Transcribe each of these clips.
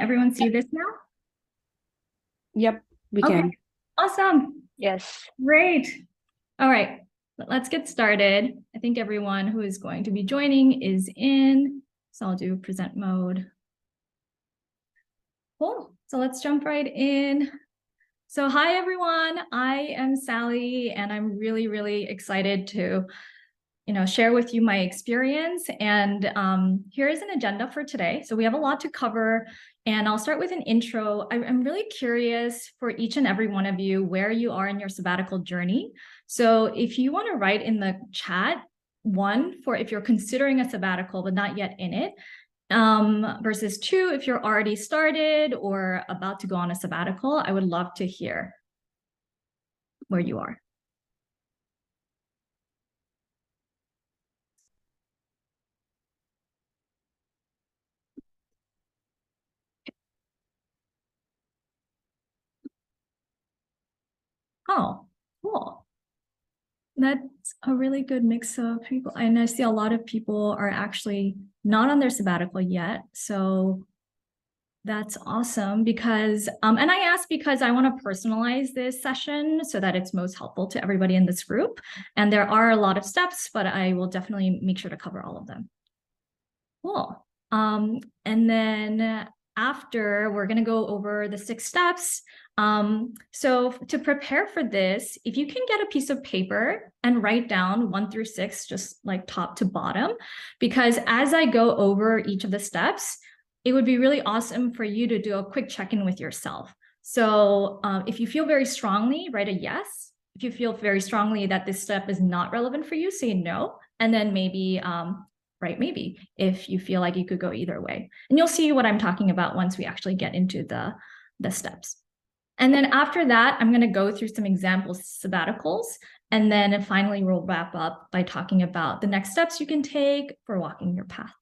everyone see this now? Yep, we Okay, can. awesome. Yes. Great. All right, let's get started. I think everyone who is going to be joining is in. So I'll do present mode. Cool. So let's jump right in. So hi, everyone. I am Sally, and I'm really, really excited to share with you my experience. And here is an agenda for today. So we have a lot to cover, and I'll start with an intro. I'm really curious for each and every one of you where you are in your sabbatical journey. So if you want to write in the chat, one, for if you're considering a sabbatical but not yet in it, versus two, if you're already started or about to go on a sabbatical, I would love to hear where you are. Oh, cool. That's a really good mix of people. And I see a lot of people are actually not on their sabbatical yet. So that's awesome because, and I asked because I want to personalize this session so that it's most helpful to everybody in this group. And there are a lot of steps, but I will definitely make sure to cover all of them. Cool. And then after, we're going to go over the 6 steps. So to prepare for this, if you can get a piece of paper and write down 1 through 6, just like top to bottom, because as I go over each of the steps, it would be really awesome for you to do a quick check-in with yourself. So if you feel very strongly, write a yes. If you feel very strongly that this step is not relevant for you, say no. And then maybe right, maybe, if you feel like you could go either way. And you'll see what I'm talking about once we actually get into the steps. And then after that, I'm going to go through some example sabbaticals. And then finally, we'll wrap up by talking about the next steps you can take for walking your path.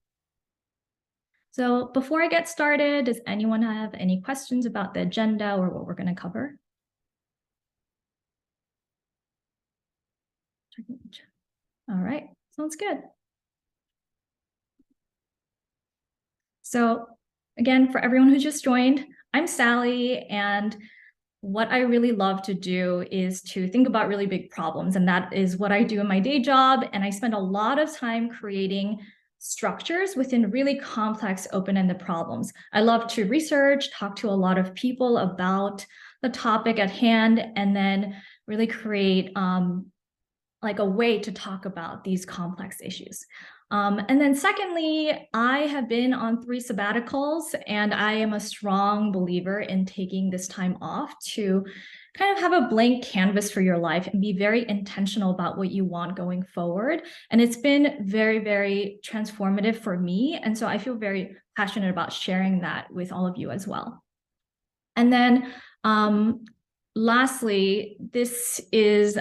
So before I get started, does anyone have any questions about the agenda or what we're going to cover? All right, sounds good. So again, for everyone who just joined, I'm Sally, and what I really love to do is to think about really big problems, and that is what I do in my day job, and I spend a lot of time creating structures within really complex, open-ended problems. I love to research, talk to a lot of people about the topic at hand, and then really create like a way to talk about these complex issues. And then secondly, I have been on 3 sabbaticals, and I am a strong believer in taking this time off to kind of have a blank canvas for your life and be very intentional about what you want going forward. And it's been very, very transformative for me. And so I feel very passionate about sharing that with all of you as well. And then lastly, this is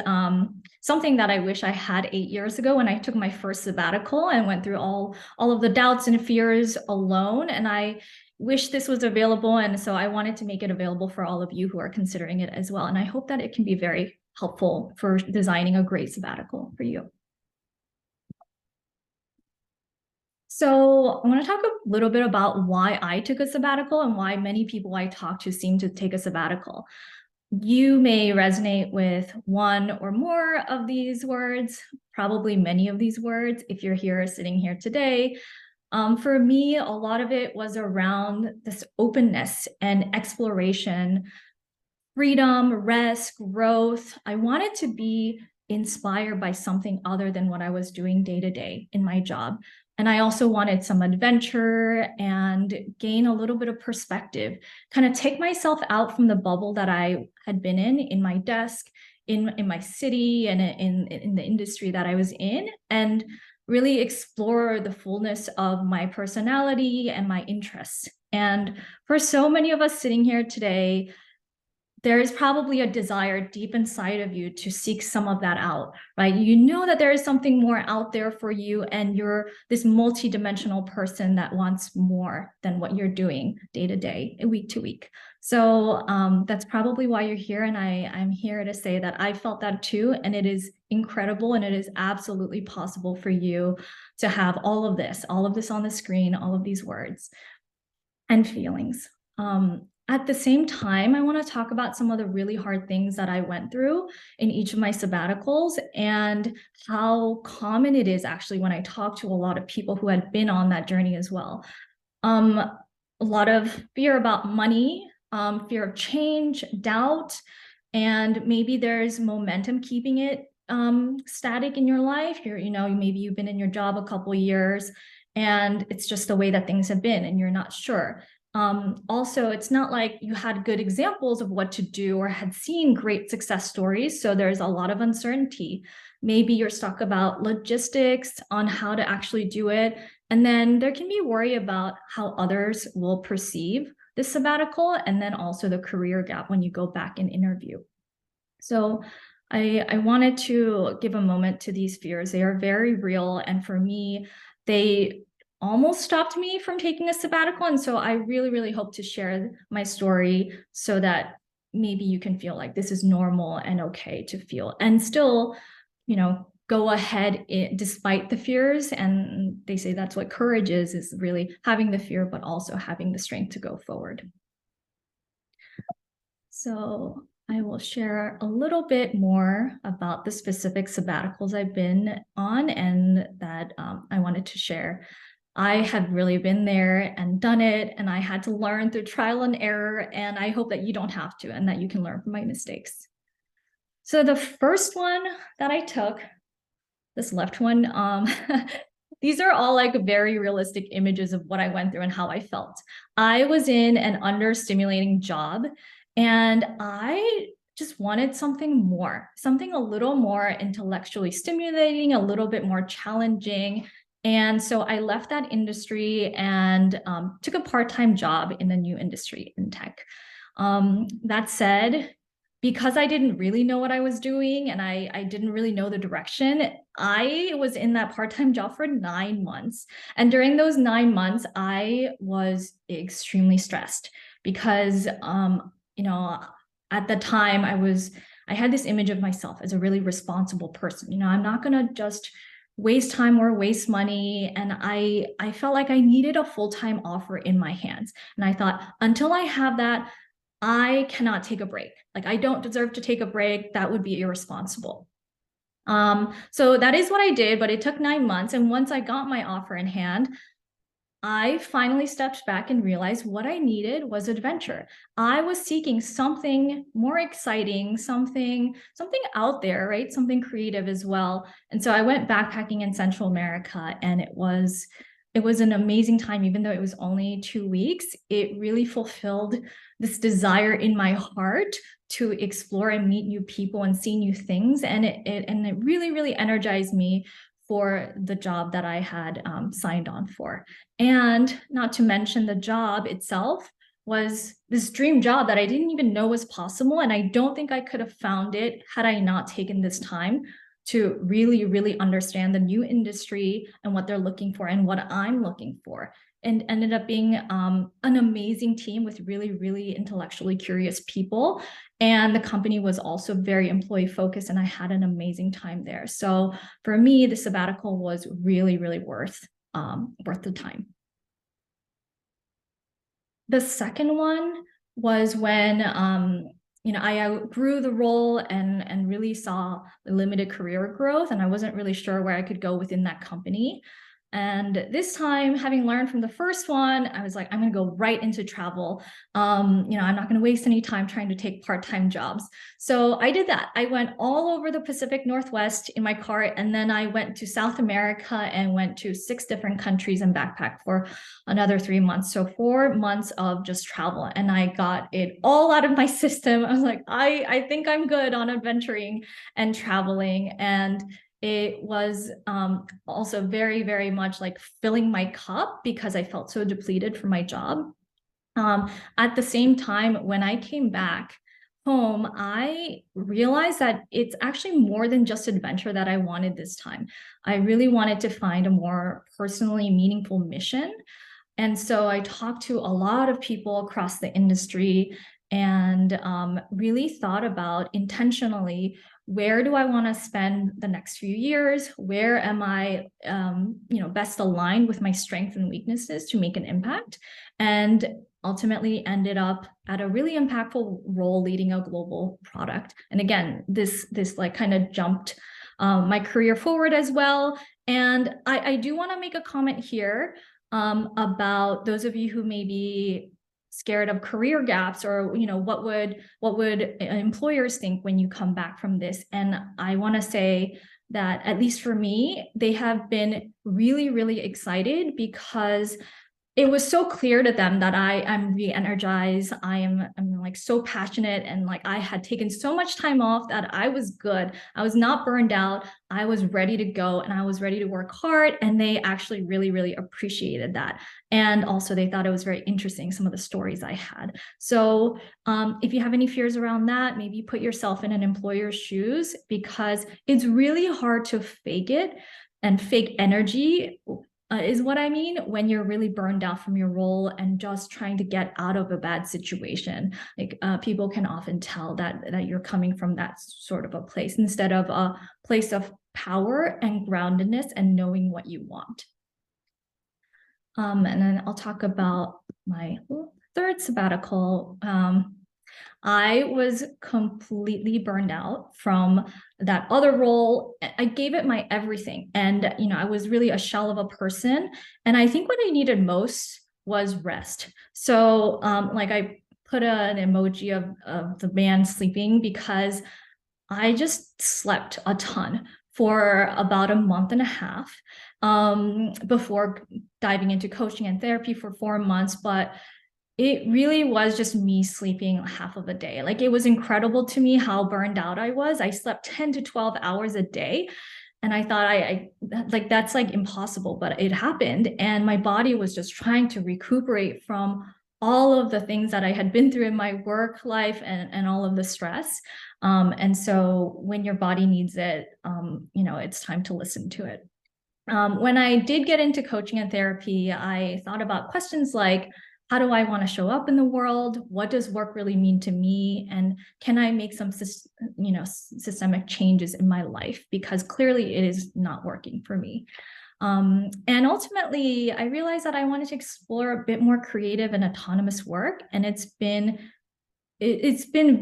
something that I wish I had 8 years ago when I took my first sabbatical and went through all of the doubts and fears alone. And I wish this was available. And so I wanted to make it available for all of you who are considering it as well. And I hope that it can be very helpful for designing a great sabbatical for you. So I want to talk a little bit about why I took a sabbatical and why many people I talk to seem to take a sabbatical. You may resonate with one or more of these words, probably many of these words, if you're here sitting here today. For me, a lot of it was around this openness and exploration, freedom, rest, growth. I wanted to be inspired by something other than what I was doing day to day in my job. And I also wanted some adventure and gain a little bit of perspective, kind of take myself out from the bubble that I had been in my desk, in my city, and in the industry that I was in, and really explore the fullness of my personality and my interests. And for so many of us sitting here today, there is probably a desire deep inside of you to seek some of that out, right? You know that there is something more out there for you, and you're this multidimensional person that wants more than what you're doing day to day, week to week. So that's probably why you're here. And I'm here to say that I felt that too. And it is incredible. And it is absolutely possible for you to have all of this on the screen, all of these words and feelings. At the same time, I want to talk about some of the really hard things that I went through in each of my sabbaticals and how common it is actually when I talk to a lot of people who had been on that journey as well. A lot of fear about money, fear of change, doubt, and maybe there's momentum keeping it static in your life. Maybe you've been in your job a couple years and it's just the way that things have been and you're not sure. Also, it's not like you had good examples of what to do or had seen great success stories. So there's a lot of uncertainty. Maybe you're stuck about logistics on how to actually do it. And then there can be worry about how others will perceive this sabbatical and then also the career gap when you go back and interview. So I wanted to give a moment to these fears. They are very real. And for me, they almost stopped me from taking a sabbatical. And so I really, really hope to share my story so that maybe you can feel like this is normal and okay to feel and still, go ahead despite the fears. And they say that's what courage is really having the fear, but also having the strength to go forward. So I will share a little bit more about the specific sabbaticals I've been on and that I wanted to share. I have really been there and done it, and I had to learn through trial and error, and I hope that you don't have to and that you can learn from my mistakes. So the first one that I took, this left one, these are all like very realistic images of what I went through and how I felt. I was in an understimulating job and I just wanted something more, something a little more intellectually stimulating, a little bit more challenging. And so I left that industry and took a part-time job in a new industry in tech. That said, because I didn't really know what I was doing and I didn't really know the direction, I was in that part-time job for 9 months. And during those 9 months, I was extremely stressed because, at the time I had this image of myself as a really responsible person. I'm not going to just waste time or waste money. And I felt like I needed a full-time offer in my hands. And I thought, until I have that, I cannot take a break. Like I don't deserve to take a break. That would be irresponsible. So that is what I did, but it took 9 months. And once I got my offer in hand, I finally stepped back and realized what I needed was adventure. I was seeking something more exciting, something out there, right? Something creative as well. And so I went backpacking in Central America, and it was an amazing time. Even though it was only 2 weeks, it really fulfilled this desire in my heart to explore and meet new people and see new things. And it really, really energized me for the job that I had signed on for. And not to mention the job itself was this dream job that I didn't even know was possible. And I don't think I could have found it had I not taken this time to really, really understand the new industry and what they're looking for and what I'm looking for. And ended up being an amazing team with really, really intellectually curious people. And the company was also very employee focused, and I had an amazing time there. So for me, the sabbatical was really, really worth the time. The second one was when I outgrew the role and really saw limited career growth, and I wasn't really sure where I could go within that company. And this time, having learned from the first one, I was like, I'm going to go right into travel. I'm not going to waste any time trying to take part-time jobs. So I did that. I went all over the Pacific Northwest in my car, and then I went to South America and went to 6 different countries and backpacked for another 3 months. So 4 months of just travel, and I got it all out of my system. I was like, I think I'm good on adventuring and traveling. And it was also very, very much like filling my cup because I felt so depleted from my job. At the same time, when I came back home, I realized that it's actually more than just adventure that I wanted this time. I really wanted to find a more personally meaningful mission. And so I talked to a lot of people across the industry and really thought about intentionally, where do I want to spend the next few years? Where am I, best aligned with my strengths and weaknesses to make an impact? And ultimately ended up at a really impactful role leading a global product. And again, this like kind of jumped my career forward as well. And I do want to make a comment here about those of you who may be scared of career gaps, or what would employers think when you come back from this. And I want to say that, at least for me, they have been really, really excited, because it was so clear to them that I'm re-energized. I'm like so passionate, and like I had taken so much time off that I was good. I was not burned out. I was ready to go, and I was ready to work hard. And they actually really, really appreciated that. And also they thought it was very interesting, some of the stories I had. So if you have any fears around that, maybe put yourself in an employer's shoes, because it's really hard to fake it, and fake energy is what I mean, when you're really burned out from your role and just trying to get out of a bad situation. Like people can often tell that you're coming from that sort of a place, instead of a place of power and groundedness and knowing what you want. And then I'll talk about my third sabbatical. I was completely burned out from that other role. I gave it my everything. And, I was really a shell of a person. And I think what I needed most was rest. So like I put an emoji of the man sleeping, because I just slept a ton for about a month and a half before diving into coaching and therapy for 4 months. But it really was just me sleeping half of a day. Like, it was incredible to me how burned out I was. I slept 10 to 12 hours a day. And I thought I like, that's like impossible, but it happened. And my body was just trying to recuperate from all of the things that I had been through in my work life, and all of the stress. And so when your body needs it, it's time to listen to it. When I did get into coaching and therapy, I thought about questions like, how do I want to show up in the world? What does work really mean to me? And can I make some, systemic changes in my life? Because clearly it is not working for me. And ultimately, I realized that I wanted to explore a bit more creative and autonomous work. And it's been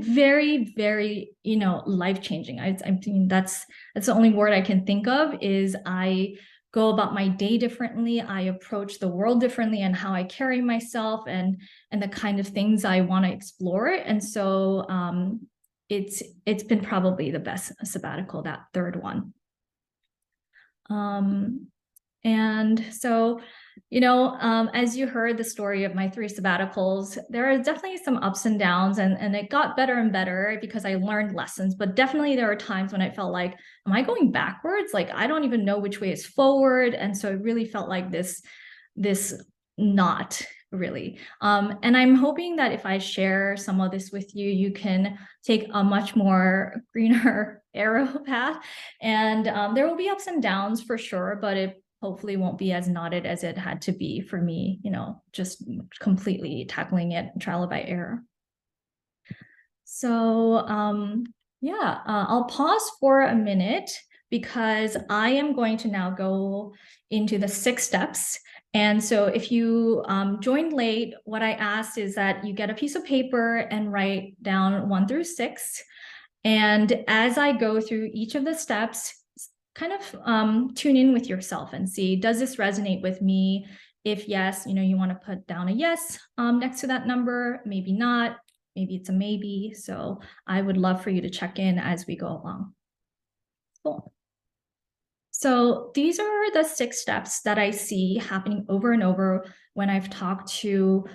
very, very, life-changing. I mean, that's the only word I can think of. Is I go about my day differently. I approach the world differently, and how I carry myself, and the kind of things I want to explore. And so it's been probably the best sabbatical, that third one. And so, as you heard the story of my 3 sabbaticals, there are definitely some ups and downs, and it got better and better because I learned lessons. But definitely there are times when I felt like, am I going backwards? Like, I don't even know which way is forward. And so it really felt like this not really. And I'm hoping that if I share some of this with you, you can take a much more greener arrow path. And there will be ups and downs for sure, but it hopefully won't be as knotted as it had to be for me, just completely tackling it trial by error. So I'll pause for a minute, because I am going to now go into the 6 steps. And so if you joined late, what I asked is that you get a piece of paper and write down 1 through 6. And as I go through each of the steps, kind of tune in with yourself and see, does this resonate with me? If yes, you want to put down a yes next to that number, maybe not, maybe it's a maybe. So I would love for you to check in as we go along. Cool. So these are the 6 steps that I see happening over and over when I've talked to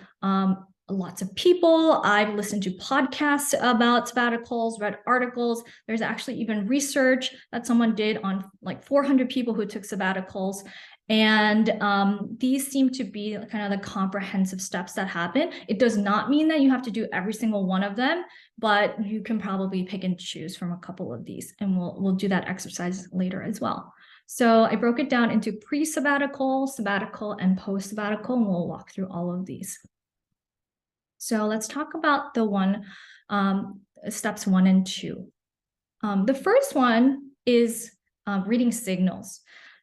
lots of people. I've listened to podcasts about sabbaticals, read articles. There's actually even research that someone did on like 400 people who took sabbaticals. And these seem to be kind of the comprehensive steps that happen. It does not mean that you have to do every single one of them, but you can probably pick and choose from a couple of these. And we'll do that exercise later as well. So I broke it down into pre-sabbatical, sabbatical, and post-sabbatical, and we'll walk through all of these. So let's talk about the steps 1 and 2. The first one is reading signals.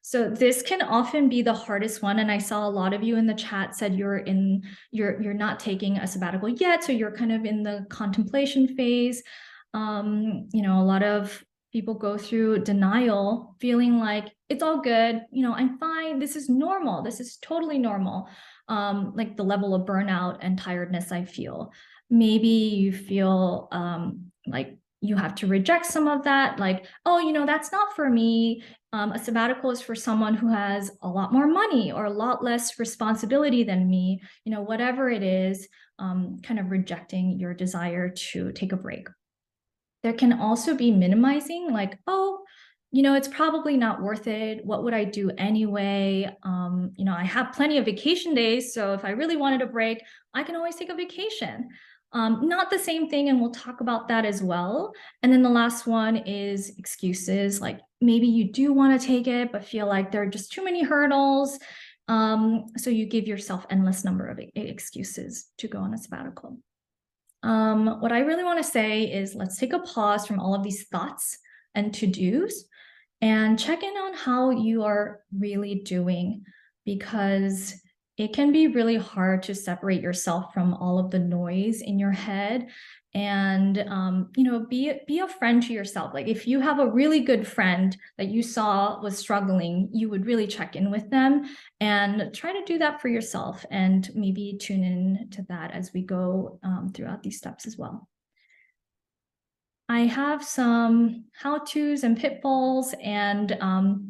So this can often be the hardest one. And I saw a lot of you in the chat said you're not taking a sabbatical yet. So you're kind of in the contemplation phase. A lot of people go through denial, feeling like it's all good. I'm fine. This is normal. This is totally normal. Like the level of burnout and tiredness I feel. Maybe you feel like you have to reject some of that, like, oh, that's not for me. A sabbatical is for someone who has a lot more money or a lot less responsibility than me, whatever it is, kind of rejecting your desire to take a break. There can also be minimizing, like, oh, it's probably not worth it. What would I do anyway? I have plenty of vacation days. So if I really wanted a break, I can always take a vacation. Not the same thing, and we'll talk about that as well. And then the last one is excuses, like maybe you do want to take it, but feel like there are just too many hurdles. So you give yourself endless number of excuses to go on a sabbatical. What I really want to say is let's take a pause from all of these thoughts and to-dos and check in on how you are really doing, because it can be really hard to separate yourself from all of the noise in your head and be a friend to yourself. Like if you have a really good friend that you saw was struggling, you would really check in with them and try to do that for yourself, and maybe tune in to that as we go throughout these steps as well. I have some how-tos and pitfalls and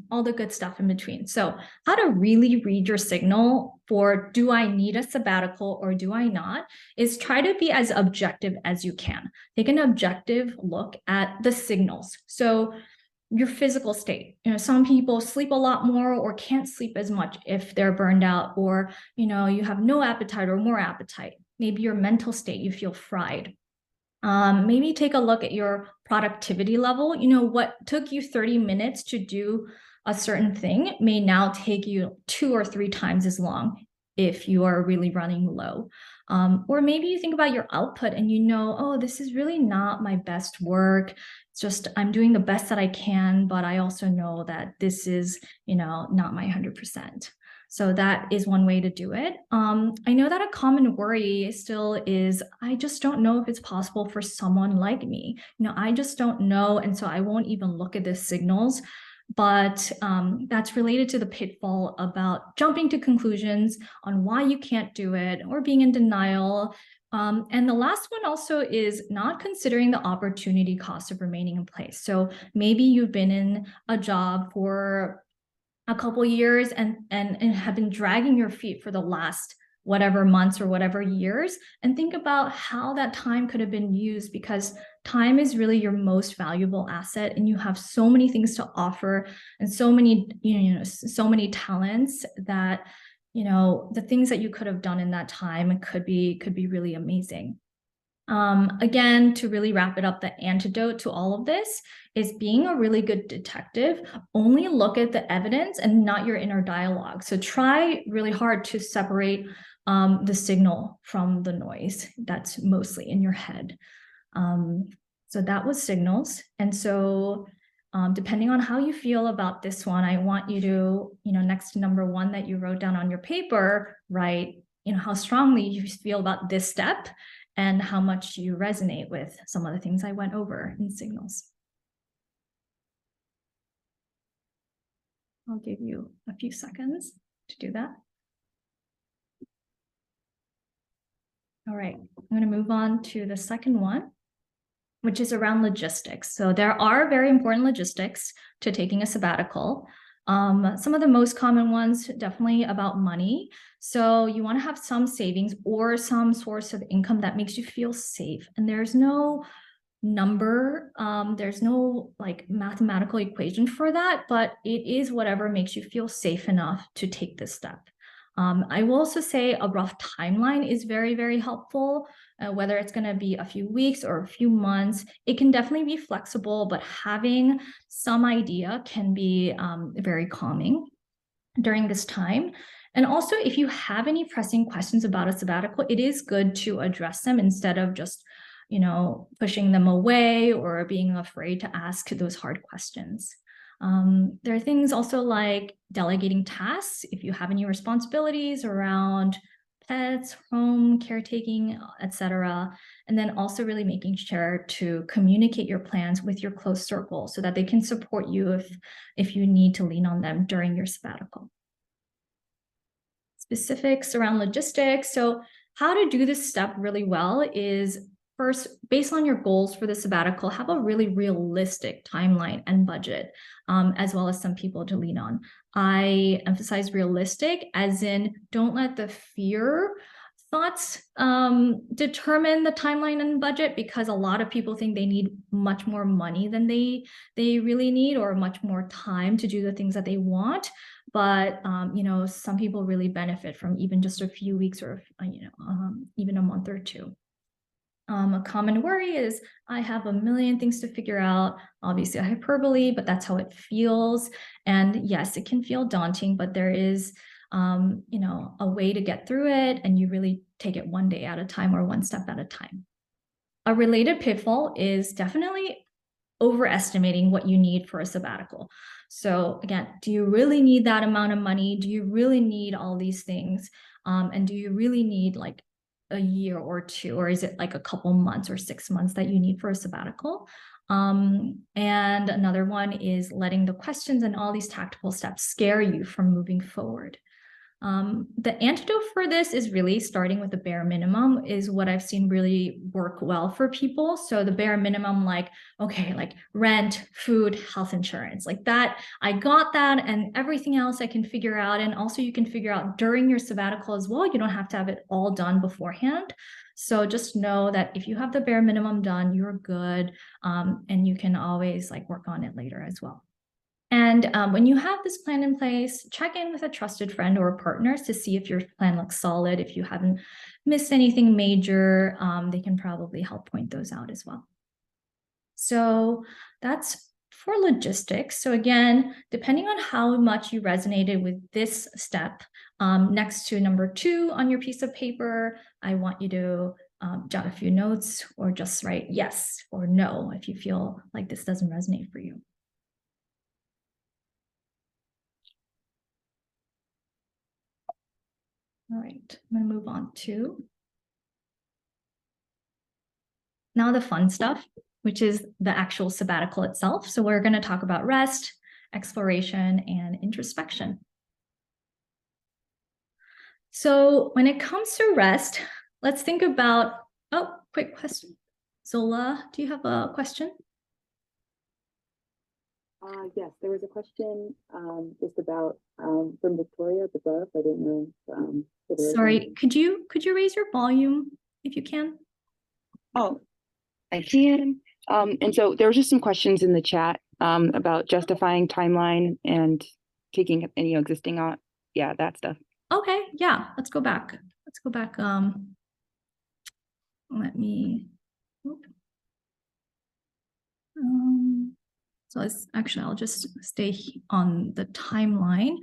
all the good stuff in between. So how to really read your signal for do I need a sabbatical or do I not is try to be as objective as you can. Take an objective look at the signals. So your physical state, some people sleep a lot more or can't sleep as much if they're burned out, or, you have no appetite or more appetite. Maybe your mental state, you feel fried. Maybe take a look at your productivity level. What took you 30 minutes to do a certain thing may now take you 2 or 3 times as long if you are really running low. Or maybe you think about your output and oh, this is really not my best work. It's just I'm doing the best that I can, but I also know that this is, not my 100%. So that is one way to do it. I know that a common worry still is, I just don't know if it's possible for someone like me. I just don't know. And so I won't even look at the signals. But that's related to the pitfall about jumping to conclusions on why you can't do it or being in denial. And the last one also is not considering the opportunity cost of remaining in place. So maybe you've been in a job for a couple years and have been dragging your feet for the last whatever months or whatever years, and think about how that time could have been used, because time is really your most valuable asset, and you have so many things to offer and so many so many talents that the things that you could have done in that time could be really amazing. Again, to really wrap it up, the antidote to all of this is being a really good detective. Only look at the evidence and not your inner dialogue. So try really hard to separate the signal from the noise that's mostly in your head. So that was signals. And so depending on how you feel about this one, I want you to, next to number 1 that you wrote down on your paper, write, how strongly you feel about this step and how much you resonate with some of the things I went over in signals. I'll give you a few seconds to do that. All right, I'm going to move on to the second one, which is around logistics. So there are very important logistics to taking a sabbatical. Some of the most common ones, definitely about money. So you want to have some savings or some source of income that makes you feel safe. And there's no number, there's no like mathematical equation for that, but it is whatever makes you feel safe enough to take this step. I will also say a rough timeline is very, very helpful. Whether it's going to be a few weeks or a few months, it can definitely be flexible, but having some idea can be very calming during this time. And also, if you have any pressing questions about a sabbatical, it is good to address them instead of just, pushing them away or being afraid to ask those hard questions. There are things also like delegating tasks if you have any responsibilities around pets, home, caretaking, etc. And then also really making sure to communicate your plans with your close circle so that they can support you if you need to lean on them during your sabbatical. Specifics around logistics. So how to do this step really well is first, based on your goals for the sabbatical, have a really realistic timeline and budget, as well as some people to lean on. I emphasize realistic as in don't let the fear thoughts determine the timeline and budget, because a lot of people think they need much more money than they really need, or much more time to do the things that they want. But some people really benefit from even just a few weeks, or even a month or two. A common worry is I have a million things to figure out. Obviously a hyperbole, but that's how it feels. And yes, it can feel daunting, but there is a way to get through it, and you really take it one day at a time or one step at a time. A related pitfall is definitely overestimating what you need for a sabbatical. So again, do you really need that amount of money? Do you really need all these things? And do you really need like a year or two, or is it like a couple months or 6 months that you need for a sabbatical? And another one is letting the questions and all these tactical steps scare you from moving forward. The antidote for this is really starting with the bare minimum is what I've seen really work well for people. So the bare minimum, like, okay, like rent, food, health insurance, like that, I got that, and everything else I can figure out. And also you can figure out during your sabbatical as well. You don't have to have it all done beforehand. So just know that if you have the bare minimum done, you're good. And you can always like work on it later as well. And when you have this plan in place, check in with a trusted friend or partner to see if your plan looks solid. If you haven't missed anything major, they can probably help point those out as well. So that's for logistics. So again, depending on how much you resonated with this step, next to number 2 on your piece of paper, I want you to jot a few notes, or just write yes or no if you feel like this doesn't resonate for you. All right, I'm gonna move on to now the fun stuff, which is the actual sabbatical itself. So we're gonna talk about rest, exploration, and introspection. So when it comes to rest, let's think about, oh, quick question. Zola, do you have a question? Yes, there was a question just about from Victoria at the above. I didn't know. Sorry, could you raise your volume if you can? Oh, I can. And so there was just some questions in the chat about justifying timeline and taking any existing on. Yeah, that stuff. Okay, yeah, let's go back. Let's go back. Let me. So I'll just stay on the timeline.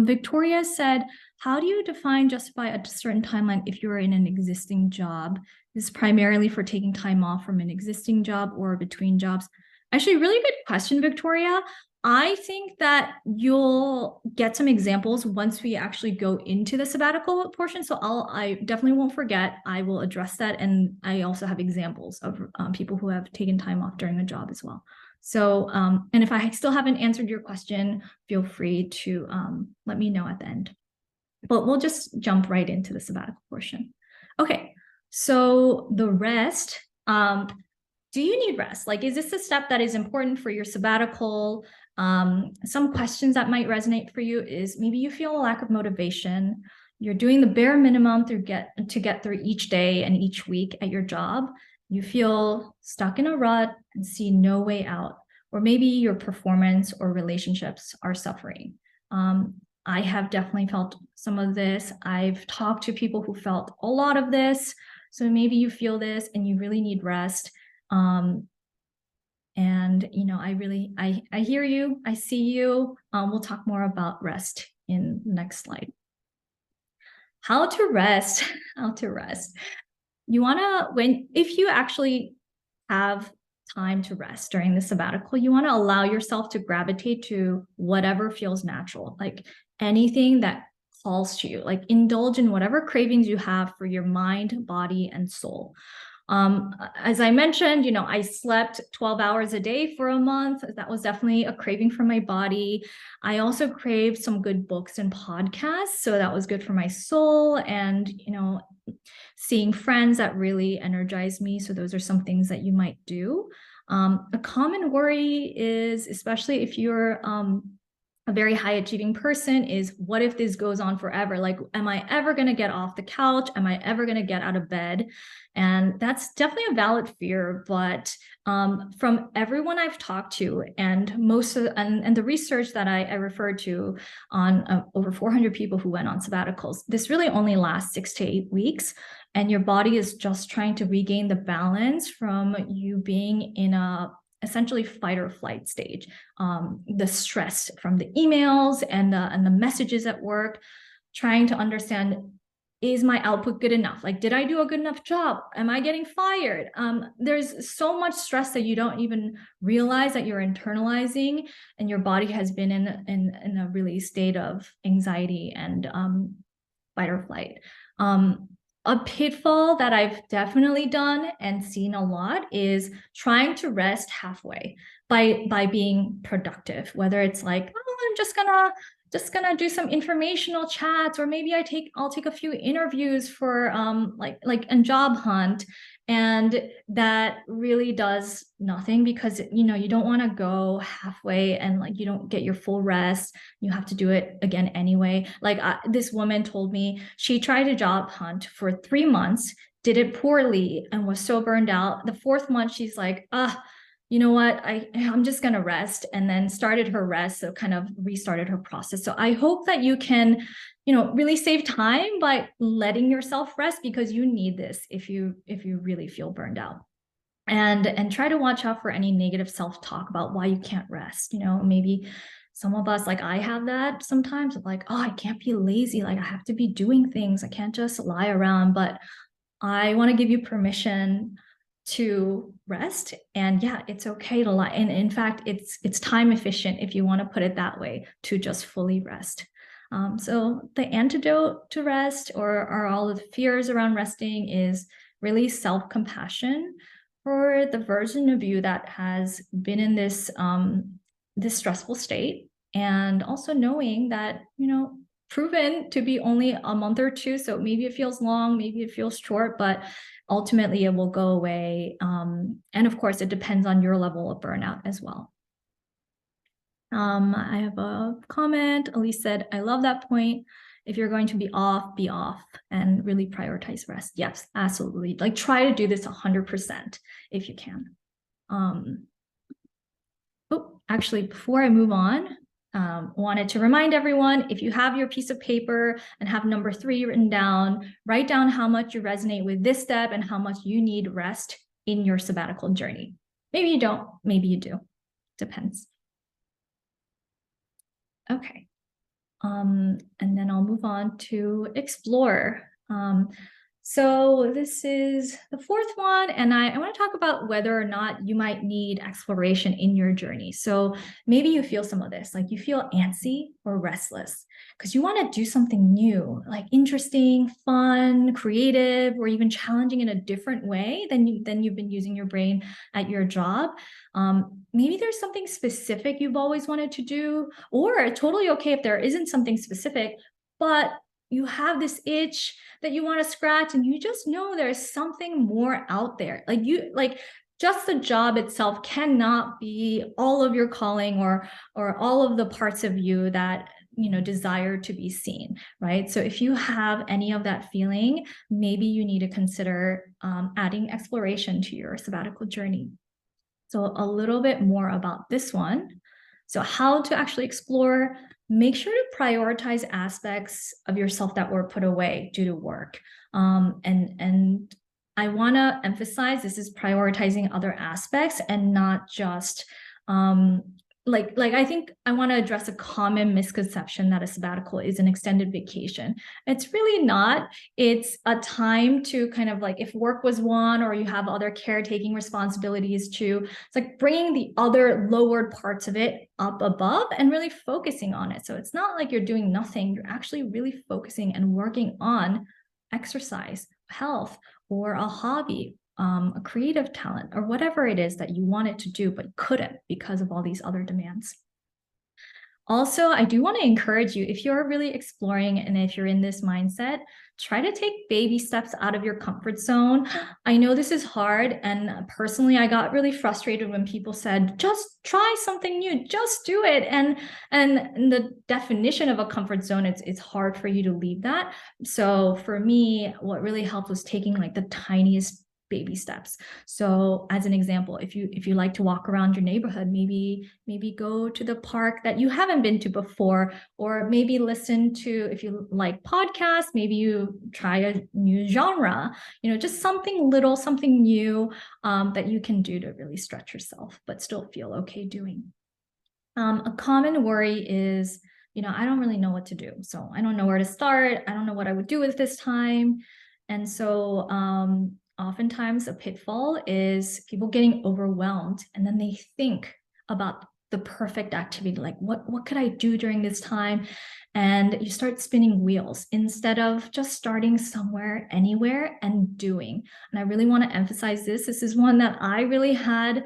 Victoria said, how do you define justify a certain timeline if you're in an existing job? This is primarily for taking time off from an existing job or between jobs. Actually, really good question, Victoria. I think that you'll get some examples once we actually go into the sabbatical portion. So I definitely won't forget. I will address that. And I also have examples of people who have taken time off during a job as well. So, and if I still haven't answered your question, feel free to let me know at the end. But we'll just jump right into the sabbatical portion. Okay, so the rest, do you need rest? Like, is this a step that is important for your sabbatical? Some questions that might resonate for you is maybe you feel a lack of motivation. You're doing the bare minimum to get through each day and each week at your job. You feel stuck in a rut and see no way out, or maybe your performance or relationships are suffering. I have definitely felt some of this. I've talked to people who felt a lot of this. So maybe you feel this and you really need rest. And I hear you, I see you. We'll talk more about rest in the next slide. How to rest, how to rest. You wanna, if you actually have time to rest during the sabbatical. You want to allow yourself to gravitate to whatever feels natural, like anything that calls to you, like indulge in whatever cravings you have for your mind, body, and soul. As I mentioned, I slept 12 hours a day for a month. That was definitely a craving for my body. I also craved some good books and podcasts. So that was good for my soul and, seeing friends that really energized me. So those are some things that you might do. A common worry is, especially if you're a very high achieving person, is what if this goes on forever? Like, am I ever going to get off the couch? Am I ever going to get out of bed? And that's definitely a valid fear. But from everyone I've talked to, and and the research that I referred to on over 400 people who went on sabbaticals, this really only lasts 6 to 8 weeks. And your body is just trying to regain the balance from you being in a essentially fight or flight stage. The stress from the emails and the messages at work, trying to understand, is my output good enough? Like, did I do a good enough job? Am I getting fired? There's so much stress that you don't even realize that you're internalizing, and your body has been in a really state of anxiety and fight or flight. A pitfall that I've definitely done and seen a lot is trying to rest halfway by being productive, whether it's like, oh, I'm just gonna do some informational chats, or maybe I'll take a few interviews for like a job hunt. And that really does nothing, because you don't want to go halfway and like you don't get your full rest. You have to do it again anyway. Like this woman told me she tried a job hunt for 3 months, did it poorly, and was so burned out. The 4th month, she's like, you know what, I'm just going to rest, and then started her rest. So kind of restarted her process. So I hope that you can, really save time by letting yourself rest, because you need this if you really feel burned out. And try to watch out for any negative self-talk about why you can't rest. Maybe some of us, like I have that sometimes, like, oh, I can't be lazy. Like I have to be doing things. I can't just lie around. But I want to give you permission to rest. And yeah, it's okay to lie. And in fact, it's time efficient, if you want to put it that way, to just fully rest. So the antidote to rest, or all of the fears around resting, is really self-compassion for the version of you that has been in this this stressful state, and also knowing that proven to be only a month or 2, so maybe it feels long, maybe it feels short, but ultimately it will go away. And of course, it depends on your level of burnout as well. I have a comment. Elise said, I love that point. If you're going to be off, and really prioritize rest. Yes, absolutely. Like, try to do this 100% if you can. Actually, before I move on, wanted to remind everyone, if you have your piece of paper and have number 3 written down, write down how much you resonate with this step and how much you need rest in your sabbatical journey. Maybe you don't, maybe you do. Depends. Okay. And then I'll move on to explore. So this is the 4th one, and I want to talk about whether or not you might need exploration in your journey. So maybe you feel some of this, like you feel antsy or restless because you want to do something new, like interesting, fun, creative, or even challenging in a different way than you've been using your brain at your job. Maybe there's something specific you've always wanted to do, or totally okay if there isn't something specific, but you have this itch that you want to scratch, and you just know there's something more out there. Like just the job itself cannot be all of your calling, or all of the parts of you that desire to be seen, right? So if you have any of that feeling, maybe you need to consider adding exploration to your sabbatical journey. So a little bit more about this one. So how to actually explore: make sure to prioritize aspects of yourself that were put away due to work. And I want to emphasize, this is prioritizing other aspects and not just I think I want to address a common misconception that a sabbatical is an extended vacation. It's really not. It's a time to kind of like, if work was one, or you have other caretaking responsibilities too, it's like bringing the other lowered parts of it up above and really focusing on it. So it's not like you're doing nothing. You're actually really focusing and working on exercise, health, or a hobby, a creative talent, or whatever it is that you wanted to do but couldn't because of all these other demands. Also, I do want to encourage you, if you're really exploring and if you're in this mindset, try to take baby steps out of your comfort zone. I know this is hard, and personally, I got really frustrated when people said, just try something new, just do it. And the definition of a comfort zone, it's hard for you to leave that. So for me, what really helped was taking like the tiniest baby steps. So as an example, if you like to walk around your neighborhood, maybe go to the park that you haven't been to before, or maybe listen to, if you like podcasts, maybe you try a new genre, just something little, something new, that you can do to really stretch yourself, but still feel okay doing. A common worry is, I don't really know what to do. So I don't know where to start. I don't know what I would do with this time. And so oftentimes a pitfall is people getting overwhelmed, and then they think about the perfect activity, like what could I do during this time? And you start spinning wheels instead of just starting somewhere, anywhere, and doing. And I really want to emphasize this. This is one that I really had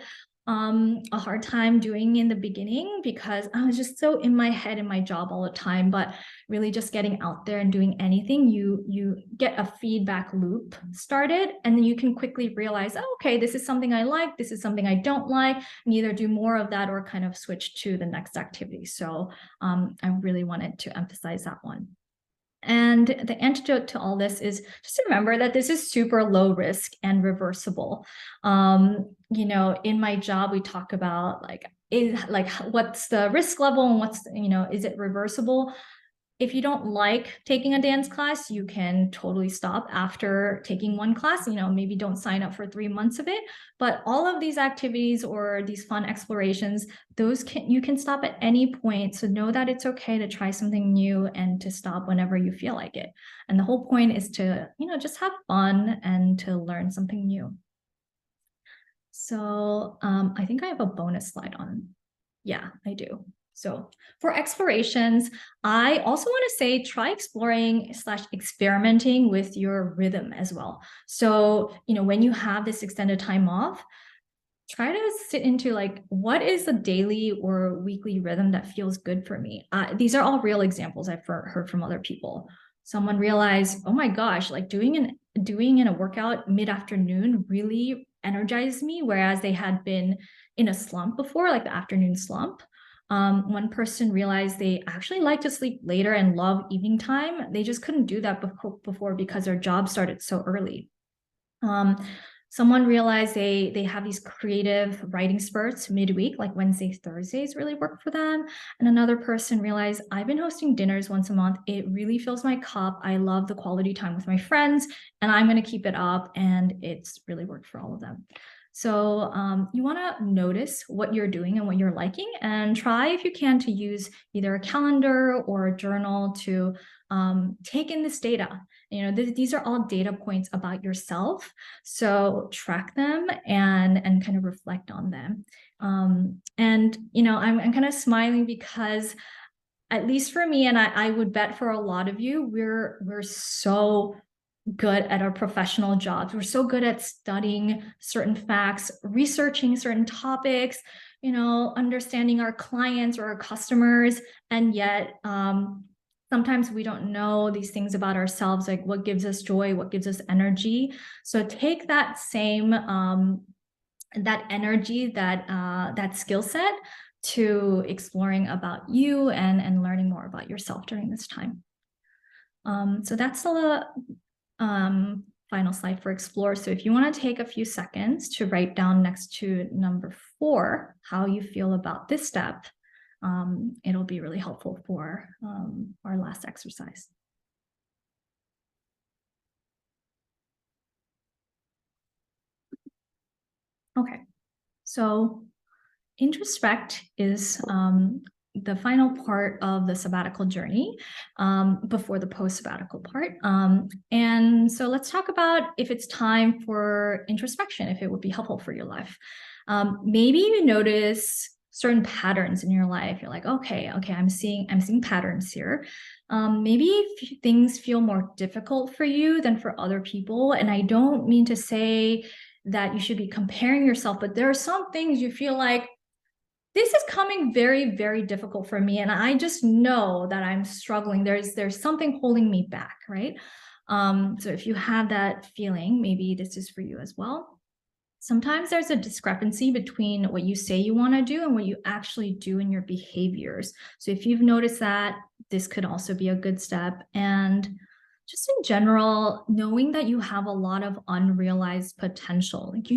a hard time doing in the beginning, because I was just so in my head in my job all the time. But really just getting out there and doing anything, you get a feedback loop started, and then you can quickly realize, oh, okay, this is something I like, this is something I don't like, and either do more of that or kind of switch to the next activity. So I really wanted to emphasize that one. And the antidote to all this is just to remember that this is super low risk and reversible. In my job, we talk about what's the risk level and what's, is it reversible? If you don't like taking a dance class, you can totally stop after taking one class, maybe don't sign up for 3 months of it. But all of these activities or these fun explorations, you can stop at any point. So know that it's okay to try something new and to stop whenever you feel like it. And the whole point is to, just have fun and to learn something new. So I think I have a bonus slide on. Yeah, I do. So for explorations, I also want to say try exploring / experimenting with your rhythm as well. So, when you have this extended time off, try to sit into like, what is a daily or weekly rhythm that feels good for me? These are all real examples I've heard from other people. Someone realized, oh my gosh, like doing a workout mid-afternoon really energized me, whereas they had been in a slump before, like the afternoon slump. One person realized they actually like to sleep later and love evening time. They just couldn't do that before because their job started so early. Someone realized they have these creative writing spurts midweek, like Wednesdays, Thursdays really work for them. And another person realized, I've been hosting dinners once a month. It really fills my cup. I love the quality time with my friends, and I'm going to keep it up. And it's really worked for all of them. So you want to notice what you're doing and what you're liking, and try, if you can, to use either a calendar or a journal to take in this data. These are all data points about yourself. So track them and kind of reflect on them. I'm kind of smiling because, at least for me, and I would bet for a lot of you, we're so good at our professional jobs. We're so good at studying certain facts, researching certain topics, understanding our clients or our customers. And yet, sometimes we don't know these things about ourselves, like what gives us joy, what gives us energy. So take that same, that energy, that skill set to exploring about you and learning more about yourself during this time. So that's the final slide for explore. So if you want to take a few seconds to write down next to number 4 how you feel about this step, it'll be really helpful for our last exercise. Okay, so introspect is the final part of the sabbatical journey before the post-sabbatical part. And so let's talk about if it's time for introspection, if it would be helpful for your life. Maybe you notice certain patterns in your life. You're like, okay, I'm seeing patterns here. Maybe things feel more difficult for you than for other people. And I don't mean to say that you should be comparing yourself, but there are some things you feel like, this is coming very, very difficult for me. And I just know that I'm struggling. There's something holding me back, right? So if you have that feeling, maybe this is for you as well. Sometimes there's a discrepancy between what you say you want to do and what you actually do in your behaviors. So if you've noticed that, this could also be a good step. And just in general, knowing that you have a lot of unrealized potential, like,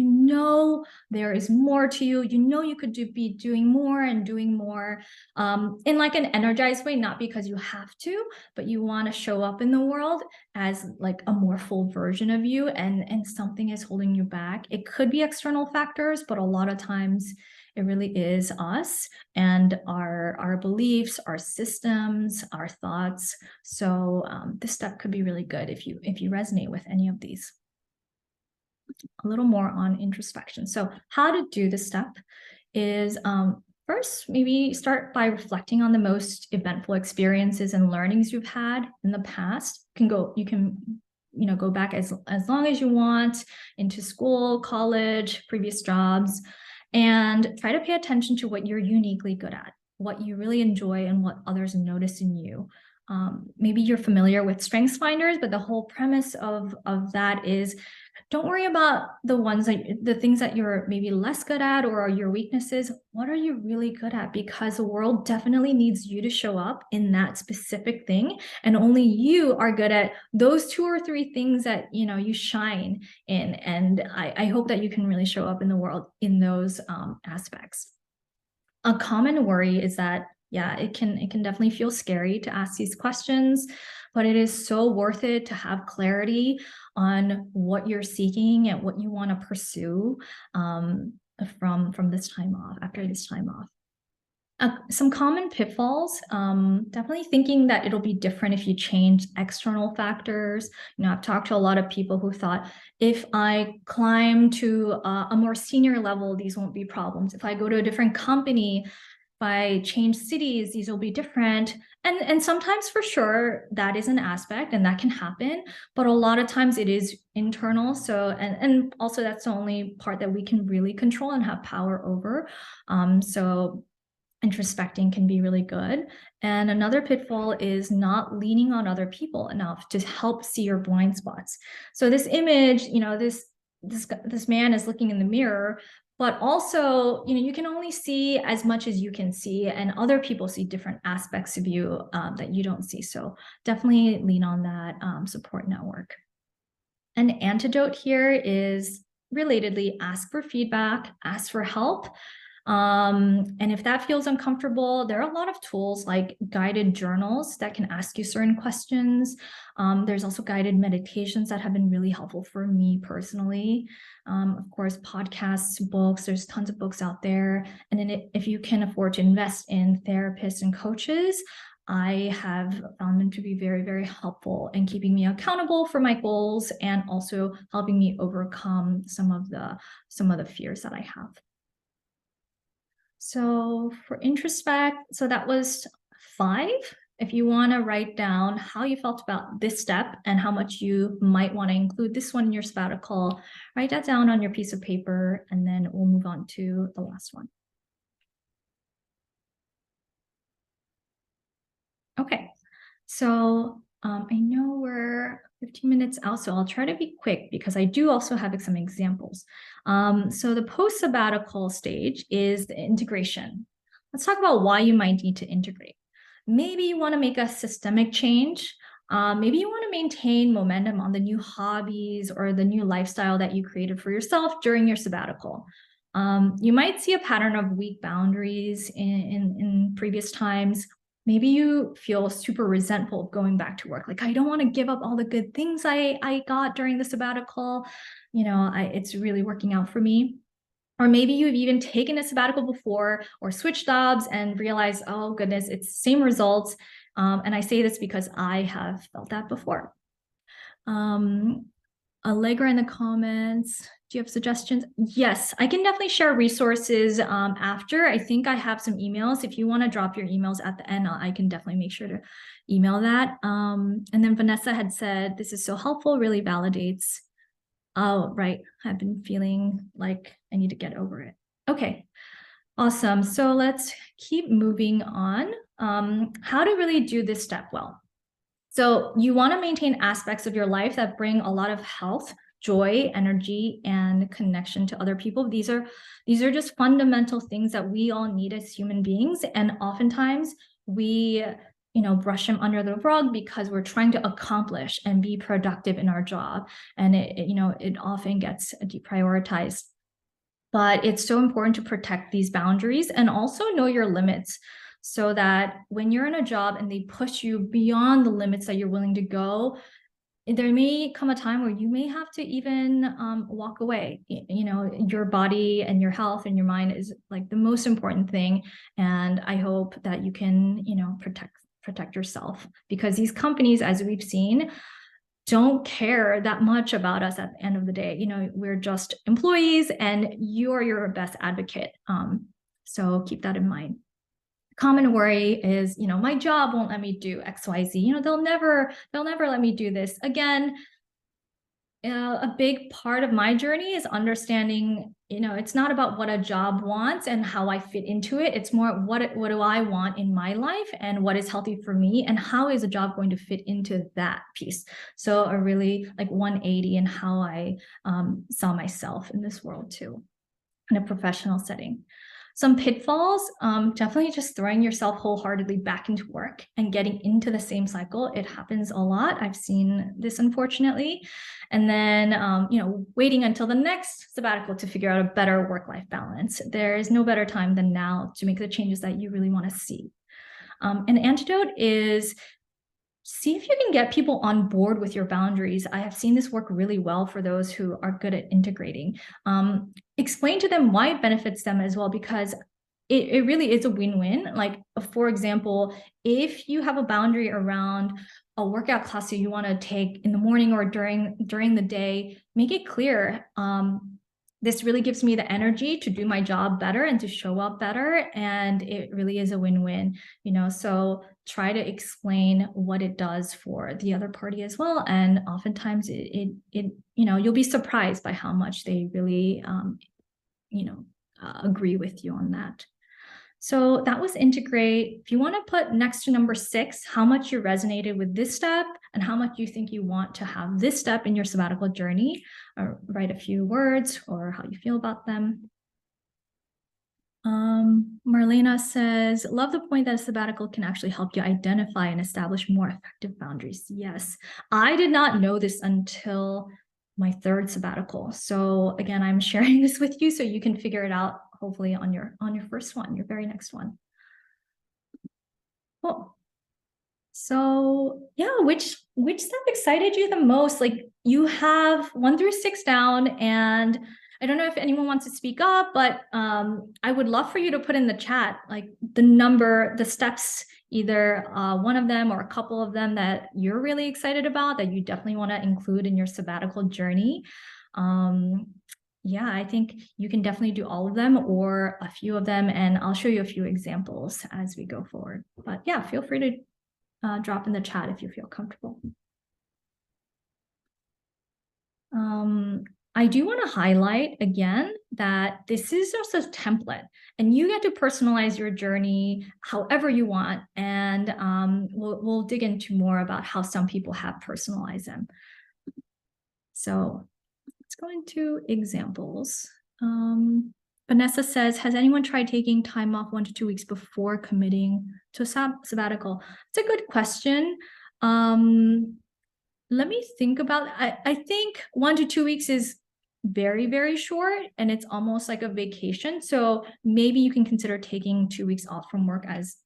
there is more to you, you could be doing more and doing more in like an energized way, not because you have to, but you want to show up in the world as like a more full version of you, and something is holding you back. It could be external factors, but a lot of times it really is us and our beliefs, our systems, our thoughts. So this step could be really good if you resonate with any of these. A little more on introspection. So how to do this step is first, maybe start by reflecting on the most eventful experiences and learnings you've had in the past. You can go back as long as you want into school, college, previous jobs, and try to pay attention to what you're uniquely good at, what you really enjoy, and what others notice in you. Maybe you're familiar with Strengths Finders, but the whole premise of that is, don't worry about the things that you're maybe less good at or your weaknesses. What are you really good at? Because the world definitely needs you to show up in that specific thing. And only you are good at those 2 or 3 things that, you shine in. And I hope that you can really show up in the world in those aspects. A common worry is that, it can definitely feel scary to ask these questions, but it is so worth it to have clarity on what you're seeking and what you want to pursue from this time off, after this time off. Some common pitfalls, definitely thinking that it'll be different if you change external factors. I've talked to a lot of people who thought, if I climb to a more senior level, these won't be problems. If I go to a different company, if I change cities, these will be different. And sometimes for sure, that is an aspect and that can happen, but a lot of times it is internal. So, and also that's the only part that we can really control and have power over. So introspecting can be really good. And another pitfall is not leaning on other people enough to help see your blind spots. So this image, this man is looking in the mirror, but also, you can only see as much as you can see, and other people see different aspects of you that you don't see. So definitely lean on that support network. An antidote here is relatedly ask for feedback, ask for help. And if that feels uncomfortable, there are a lot of tools like guided journals that can ask you certain questions. There's also guided meditations that have been really helpful for me personally. Of course, podcasts, books, there's tons of books out there. And then if you can afford to invest in therapists and coaches, I have found them to be very, very helpful in keeping me accountable for my goals and also helping me overcome some of the fears that I have. So for introspect, so that was 5. If you want to write down how you felt about this step and how much you might want to include this one in your sabbatical, write that down on your piece of paper, and then we'll move on to the last one. Okay, so I know we're 15 minutes out, so I'll try to be quick because I do also have some examples. So the post-sabbatical stage is the integration. Let's talk about why you might need to integrate. Maybe you want to make a systemic change. Maybe you want to maintain momentum on the new hobbies or the new lifestyle that you created for yourself during your sabbatical. You might see a pattern of weak boundaries in previous times. Maybe you feel super resentful of going back to work. Like, I don't want to give up all the good things I got during the sabbatical. It's really working out for me. Or maybe you've even taken a sabbatical before or switched jobs and realized, oh goodness, it's the same results. And I say this because I have felt that before. Allegra in the comments, do you have suggestions? Yes, I can definitely share resources after. I think I have some emails. If you want to drop your emails at the end, I can definitely make sure to email that. And then Vanessa had said, this is so helpful, really validates. Oh, right. I've been feeling like I need to get over it. Okay, awesome. So let's keep moving on. How to really do this step well. So you want to maintain aspects of your life that bring a lot of health, joy, energy, and connection to other people. These are just fundamental things that we all need as human beings. And oftentimes we brush them under the rug because we're trying to accomplish and be productive in our job. And it often gets deprioritized. But it's so important to protect these boundaries and also know your limits so that when you're in a job and they push you beyond the limits that you're willing to go, there may come a time where you may have to even walk away. Your body and your health and your mind is like the most important thing. And I hope that you can, protect yourself, because these companies, as we've seen, don't care that much about us at the end of the day. We're just employees and you're your best advocate. So keep that in mind. Common worry is, my job won't let me do XYZ. They'll never let me do this. Again, a big part of my journey is understanding, it's not about what a job wants and how I fit into it. It's more what do I want in my life and what is healthy for me and how is a job going to fit into that piece. So a really like 180 in how I saw myself in this world too, in a professional setting. Some pitfalls, definitely just throwing yourself wholeheartedly back into work and getting into the same cycle. It happens a lot. I've seen this, unfortunately. And then, waiting until the next sabbatical to figure out a better work-life balance. There is no better time than now to make the changes that you really want to see. An antidote is see if you can get people on board with your boundaries. I have seen this work really well for those who are good at integrating. Explain to them why it benefits them as well, because it really is a win-win. Like, for example, if you have a boundary around a workout class that you want to take in the morning or during the day, make it clear. This really gives me the energy to do my job better and to show up better. And it really is a win-win, so try to explain what it does for the other party as well. And oftentimes you'll be surprised by how much they really, agree with you on that. So that was integrate. If you want to put next to number 6, how much you resonated with this step and how much you think you want to have this step in your sabbatical journey, or write a few words or how you feel about them. Marlena says, love the point that a sabbatical can actually help you identify and establish more effective boundaries. Yes, I did not know this until my 3rd sabbatical. So again, I'm sharing this with you so you can figure it out, hopefully on your first one, your very next one. Cool. So yeah, which step excited you the most? Like, you have 1 through 6 down, and I don't know if anyone wants to speak up, but I would love for you to put in the chat, like the steps, either one of them or a couple of them that you're really excited about that you definitely want to include in your sabbatical journey. Yeah, I think you can definitely do all of them or a few of them, and I'll show you a few examples as we go forward. But yeah, feel free to drop in the chat if you feel comfortable. I do want to highlight again that this is just a template and you get to personalize your journey however you want. And we'll dig into more about how some people have personalized them. So let's go into examples. Vanessa says, has anyone tried taking time off 1 to 2 weeks before committing to a sabbatical? It's a good question. Let me think about it. I think 1 to 2 weeks is very, very short and it's almost like a vacation. So maybe you can consider taking 2 weeks off from work as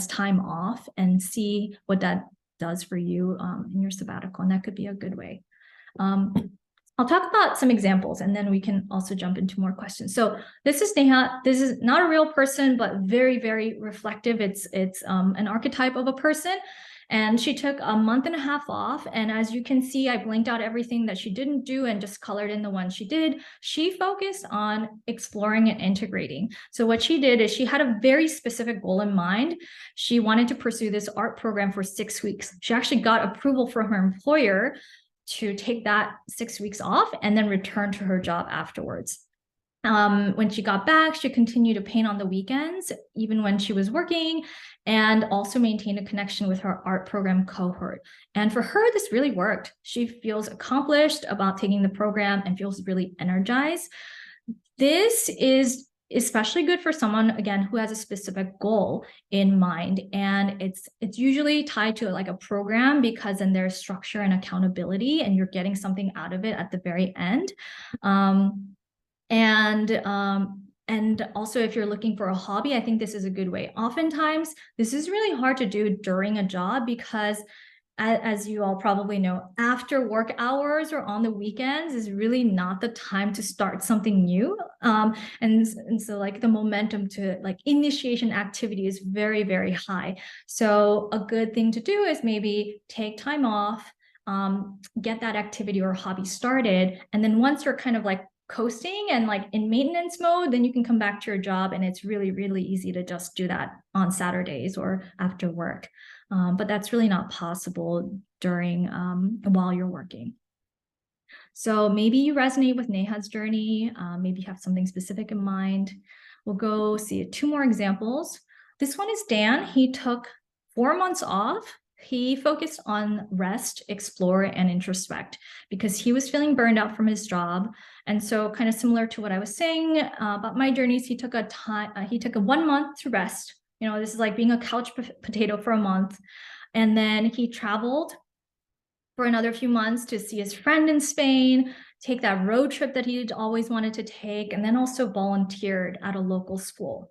time off and see what that does for you in your sabbatical. And that could be a good way. I'll talk about some examples and then we can also jump into more questions. So this is Neha. This is not a real person, but very, very reflective. It's an archetype of a person. And she took a month and a half off. And as you can see, I blanked out everything that she didn't do and just colored in the ones she did. She focused on exploring and integrating. So what she did is she had a very specific goal in mind. She wanted to pursue this art program for 6 weeks. She actually got approval from her employer to take that 6 weeks off and then return to her job afterwards. When she got back, she continued to paint on the weekends, even when she was working, and also maintained a connection with her art program cohort. And for her, this really worked. She feels accomplished about taking the program and feels really energized. This is especially good for someone, again, who has a specific goal in mind. And it's usually tied to like a program, because then there's structure and accountability and you're getting something out of it at the very end. And also, if you're looking for a hobby, I think this is a good way. Oftentimes, this is really hard to do during a job because, as you all probably know, after work hours or on the weekends is really not the time to start something new. And so like the momentum to like initiation activity is very, very high. So a good thing to do is maybe take time off, get that activity or hobby started. And then once you're kind of like coasting and like in maintenance mode, then you can come back to your job, and it's really, really easy to just do that on Saturdays or after work. But that's really not possible during while you're working. So maybe you resonate with Neha's journey. Maybe you have something specific in mind. We'll go see 2 more examples. This one is Dan. He took 4 months off. He focused on rest, explore, and introspect because he was feeling burned out from his job. And so kind of similar to what I was saying about my journeys, he took a 1 month to rest. You know, this is like being a couch potato for a month. And then he traveled for another few months to see his friend in Spain, take that road trip that he'd always wanted to take, and then also volunteered at a local school.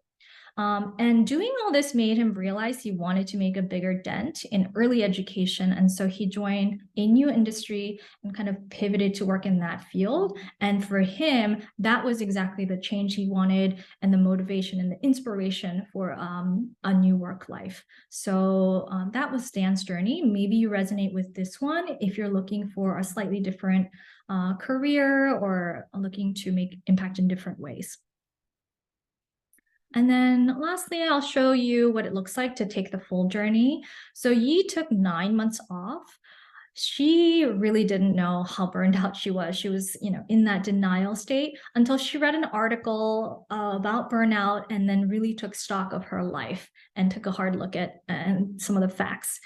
And doing all this made him realize he wanted to make a bigger dent in early education. And so he joined a new industry and kind of pivoted to work in that field. And for him, that was exactly the change he wanted and the motivation and the inspiration for a new work life. So that was Dan's journey. Maybe you resonate with this one if you're looking for a slightly different career or looking to make impact in different ways. And then lastly, I'll show you what it looks like to take the full journey. So Yi took 9 months off. She really didn't know how burned out she was. She was, in that denial state until she read an article about burnout and then really took stock of her life and took a hard look at some of the facts.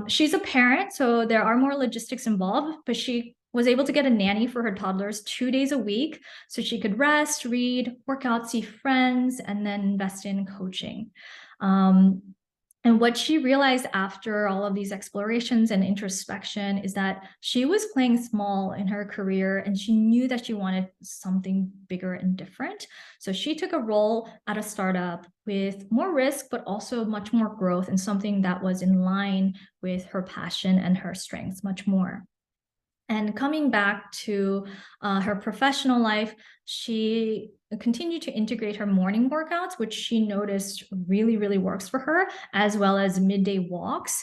She's a parent, so there are more logistics involved, but she was able to get a nanny for her toddlers 2 days a week so she could rest, read, work out, see friends, and then invest in coaching. And what she realized after all of these explorations and introspection is that she was playing small in her career and she knew that she wanted something bigger and different. So she took a role at a startup with more risk, but also much more growth and something that was in line with her passion and her strengths much more. And coming back to her professional life, she continued to integrate her morning workouts, which she noticed really, really works for her, as well as midday walks,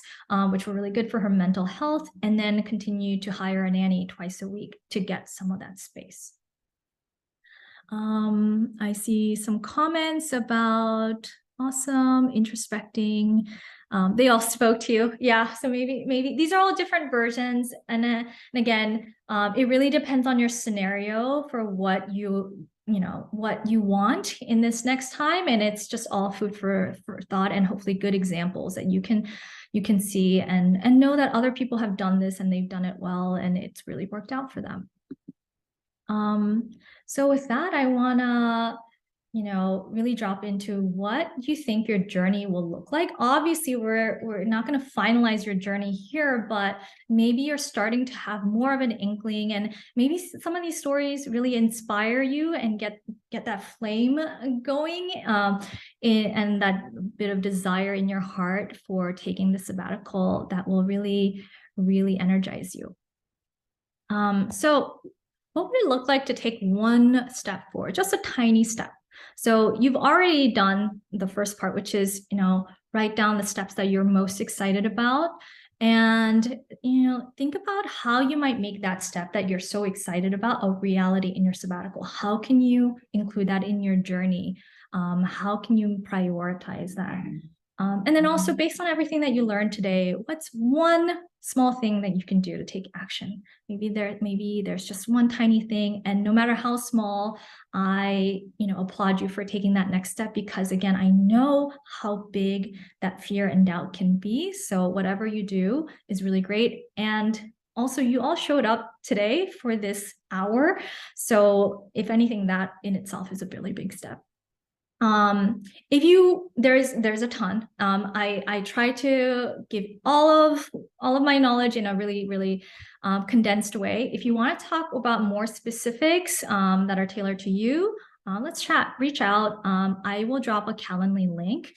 which were really good for her mental health, and then continue to hire a nanny twice a week to get some of that space. I see some comments about awesome, introspecting. They all spoke to you. Yeah, so maybe these are all different versions. And again, it really depends on your scenario for what you want in this next time. And it's just all food for thought and hopefully good examples that you can see and know that other people have done this and they've done it well and it's really worked out for them. So with that, I wanna really drop into what you think your journey will look like. Obviously, we're not going to finalize your journey here, but maybe you're starting to have more of an inkling, and maybe some of these stories really inspire you and get that flame going, and that bit of desire in your heart for taking the sabbatical that will really, really energize you. So what would it look like to take one step forward, just a tiny step? So you've already done the first part, which is, write down the steps that you're most excited about. And, think about how you might make that step that you're so excited about a reality in your sabbatical. How can you include that in your journey? How can you prioritize that? And then also based on everything that you learned today, what's one small thing that you can do to take action? Maybe there's just one tiny thing, and no matter how small, I applaud you for taking that next step, because again, I know how big that fear and doubt can be. So whatever you do is really great. And also, you all showed up today for this hour. So if anything, that in itself is a really big step. There's a ton. I try to give all of my knowledge in a really condensed way. If you want to talk about more specifics that are tailored to you, let's chat, reach out. I will drop a Calendly link.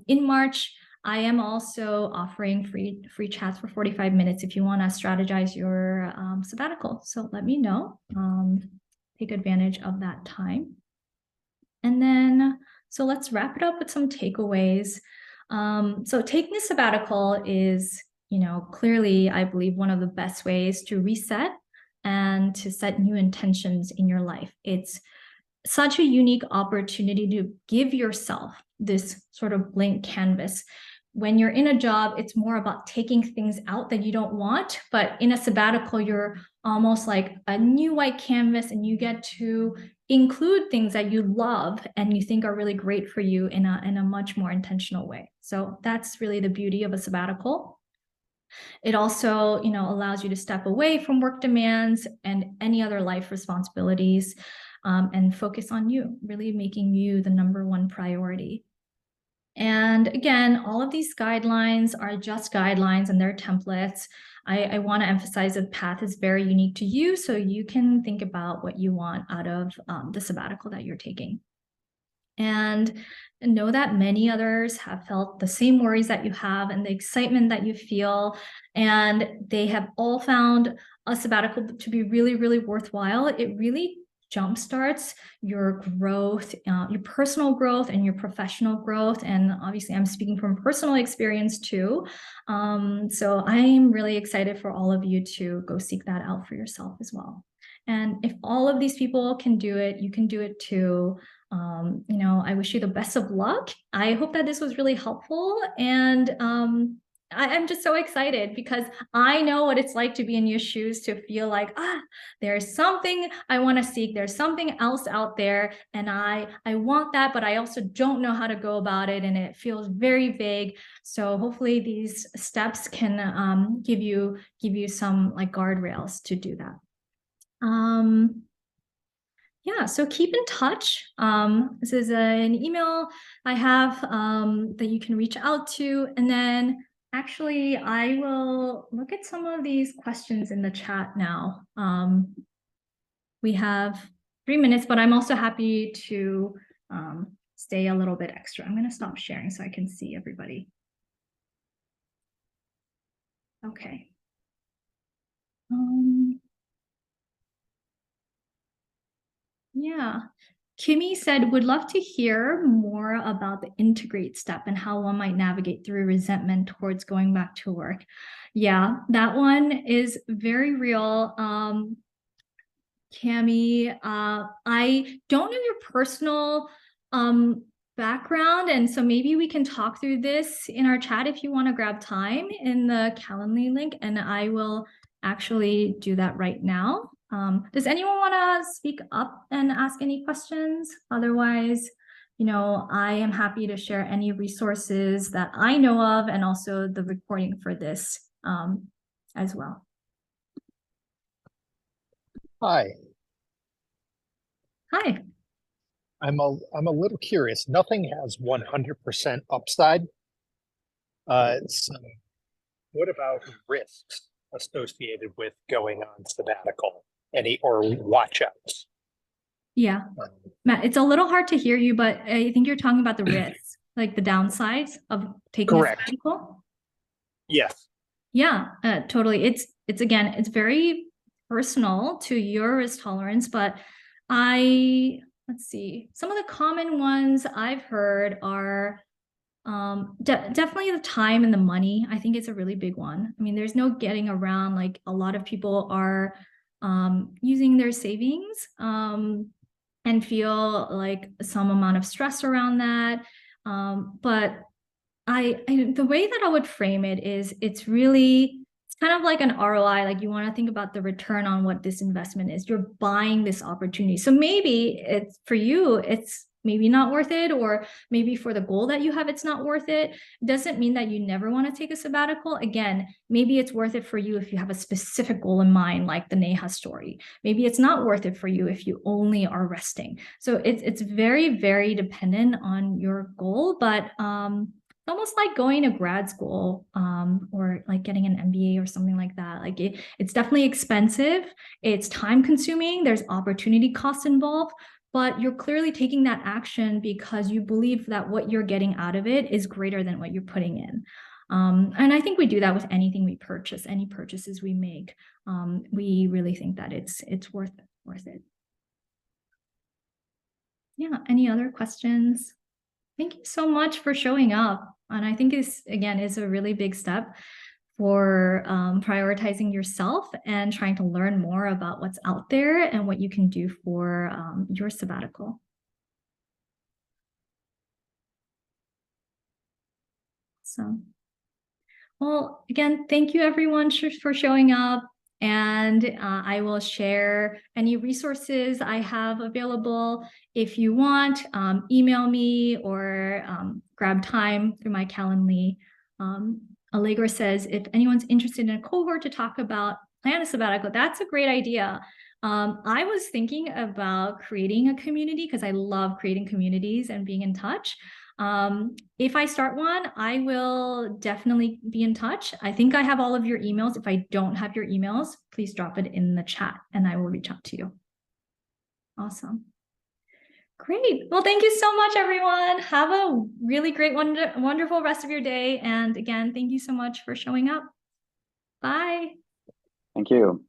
In March, I am also offering free chats for 45 minutes if you want to strategize your sabbatical. So let me know. Take advantage of that time. And then, so let's wrap it up with some takeaways. So taking a sabbatical is, clearly, I believe, one of the best ways to reset and to set new intentions in your life. It's such a unique opportunity to give yourself this sort of blank canvas. When you're in a job, it's more about taking things out that you don't want, but in a sabbatical, you're almost like a new white canvas, and you get to include things that you love and you think are really great for you in a much more intentional way. So that's really the beauty of a sabbatical. It also, allows you to step away from work demands and any other life responsibilities, and focus on you, really making you the #1 priority. And again, all of these guidelines are just guidelines and they're templates. I want to emphasize that the path is very unique to you, so you can think about what you want out of the sabbatical that you're taking. And know that many others have felt the same worries that you have and the excitement that you feel, and they have all found a sabbatical to be really worthwhile. It really jumpstarts your growth, your personal growth and your professional growth. And obviously I'm speaking from personal experience too. So I'm really excited for all of you to go seek that out for yourself as well. And if all of these people can do it, you can do it too. I wish you the best of luck. I hope that this was really helpful. And I'm just so excited because I know what it's like to be in your shoes, to feel like, there's something I want to seek. There's something else out there. And I want that, but I also don't know how to go about it. And it feels very vague. So hopefully these steps can give you some like guardrails to do that. Yeah, so keep in touch. This is an email I have that you can reach out to. And then actually, I will look at some of these questions in the chat now. We have 3 minutes, but I'm also happy to stay a little bit extra. I'm going to stop sharing so I can see everybody. Okay. Yeah. Kimmy said, would love to hear more about the integrate step and how one might navigate through resentment towards going back to work. Yeah, that one is very real. Cammy, I don't know your personal background, and so maybe we can talk through this in our chat if you want to grab time in the Calendly link, and I will actually do that right now. Does anyone want to speak up and ask any questions? Otherwise, I am happy to share any resources that I know of, and also the recording for this as well. Hi. Hi. I'm a little curious. Nothing has 100% upside. So what about risks associated with going on sabbatical? Or watch outs? Yeah, Matt, it's a little hard to hear you, but I think you're talking about the risks, like the downsides of taking Correct. a sabbatical. Yes. Yeah, totally. It's again, it's very personal to your risk tolerance, but let's see, some of the common ones I've heard are definitely the time and the money. I think it's a really big one. I mean, there's no getting around, like a lot of people are using their savings and feel like some amount of stress around that. But the way that I would frame it is it's kind of like an ROI. Like you want to think about the return on what this investment is. You're buying this opportunity. So maybe it's for you, it's maybe not worth it, or maybe for the goal that you have, it's not worth it. It doesn't mean that you never want to take a sabbatical. Again, maybe it's worth it for you if you have a specific goal in mind, like the Neha story. Maybe it's not worth it for you if you only are resting. So it's very, very dependent on your goal, but almost like going to grad school or like getting an MBA or something like that. Like it's definitely expensive. It's time consuming. There's opportunity costs involved, but you're clearly taking that action because you believe that what you're getting out of it is greater than what you're putting in. And I think we do that with anything we purchase, any purchases we make. We really think that it's worth it. Yeah, any other questions? Thank you so much for showing up. And I think is a really big step for prioritizing yourself and trying to learn more about what's out there and what you can do for your sabbatical. So, well, again, thank you everyone for showing up. And I will share any resources I have available. If you want, email me or grab time through my Calendly. Allegra says, if anyone's interested in a cohort to talk about plan a sabbatical, that's a great idea. I was thinking about creating a community because I love creating communities and being in touch. If I start one, I will definitely be in touch. I think I have all of your emails. If I don't have your emails, please drop it in the chat and I will reach out to you. Awesome. Great. Well, thank you so much, everyone. Have a really great, wonderful rest of your day. And again, thank you so much for showing up. Bye. Thank you.